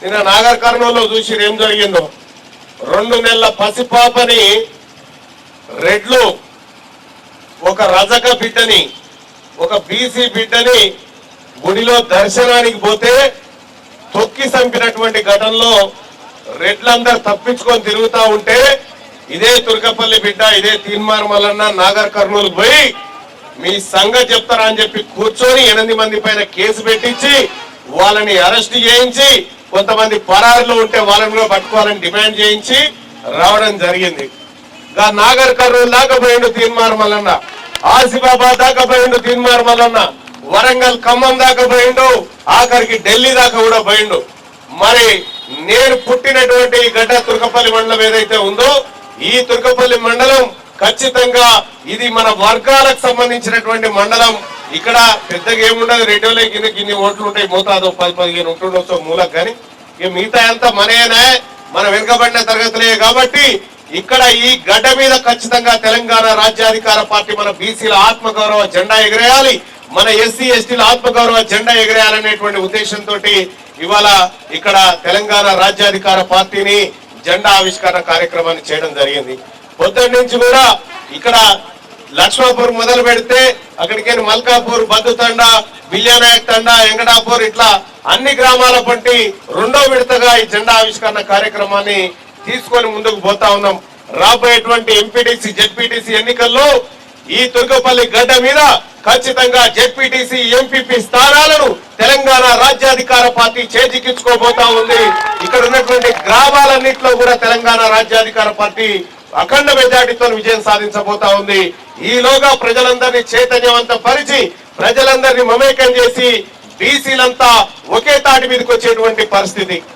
నిన్న నాగర్ కర్నూలులో చూసి ఏం జరిగిందో 2 నెలల పసిపాపని రెడ్లు ఒక రజక బిడ్డని ఒక బీసీ బిడ్డని గుడిలో దర్శనానికి పోతే తొక్కి చంపినటువంటి ఘటనలో రెడ్లందరూ తప్పించుకొని తిరుగుతా ఉంటే ఇదే తుర్కపల్లి బిడ్డ ఇదే తీన్మార్ మల్లన్న నాగర్ కర్నూలు పోయి మీ సంగతి చెప్తారా అని చెప్పి కూర్చొని 8 మంది పైన కేసు పెట్టించి వాళ్ళని అరెస్ట్ చేయించి కొంతమంది పరారులో ఉంటే వాళ్ళని కూడా పట్టుకోవాలని డిమాండ్ చేయించి రావడం జరిగింది. నాగర్ కర్నూలు దాకా పోయిండు తీన్మార్ మల్లన్న, ఆసిఫాబాద్ దాకా పోయిండు తీన్మార్ మల్లన్న, వరంగల్ ఖమ్మం దాకా పోయిండు, ఆఖరికి ఢిల్లీ దాకా కూడా పోయిండు. మరి నేను పుట్టినటువంటి గడ్డ తుర్కపల్లి మండలం ఏదైతే ఉందో ఈ తుర్కపల్లి మండలం ఖచ్చితంగా ఇది మన వర్గాలకు సంబంధించినటువంటి మండలం. ఇక్కడ పెద్దగా ఏముండదు, రెడ్డిలే కింద ఓట్లు ఉంటాయి, మోతాదు 10-15 ఉంటుండొచ్చు మూలకు, కానీ ఇక మిగతా అంతా మనయేనా, మన వెనుకబడిన తరగతులే. కాబట్టి ఇక్కడ ఈ గడ్డ మీద ఖచ్చితంగా తెలంగాణ రాజ్యాధికార పార్టీ మన బీసీల ఆత్మగౌరవ జెండా ఎగరేయాలి, మన ఎస్సీ ఎస్టీల ఆత్మగౌరవ జెండా ఎగరేయాలనేటువంటి ఉద్దేశంతో ఇవాళ ఇక్కడ తెలంగాణ రాజ్యాధికార పార్టీని జెండా ఆవిష్కరణ కార్యక్రమాన్ని చేయడం జరిగింది. పొద్దున్న నుంచి కూడా ఇక్కడ లక్ష్మాపూర్ మొదలు పెడితే అక్కడికి మల్కాపూర్, బద్దుతండ, బిల్యానాయక్ తండ, వెంకటాపూర్ ఇట్లా అన్ని గ్రామాల పంటి 2వ విడతగా ఈ జెండా ఆవిష్కరణ కార్యక్రమాన్ని తీసుకొని ముందుకు పోతా ఉన్నాం. రాబోయేటువంటి ఎంపీటీసీ జెడ్పీటీసీ ఎన్నికల్లో ఈ తుర్కపల్లి గడ్డ మీద ఖచ్చితంగా జెడ్పీటీసీ ఎంపీపీ స్థానాలను తెలంగాణ రాజ్యాధికార పార్టీ చేజిక్కించుకోబోతా ఉంది. ఇక్కడ ఉన్నటువంటి గ్రామాలన్నింటిలో కూడా తెలంగాణ రాజ్యాధికార పార్టీ అఖండ మెజార్టీతో విజయం సాధించబోతా ఉంది. ఈలోగా ప్రజలందరినీ చైతన్యవంతం పరిచి ప్రజలందరినీ మమేకం చేసి బీసీలంతా ఒకే తాటి మీదకి వచ్చేటువంటి పరిస్థితి.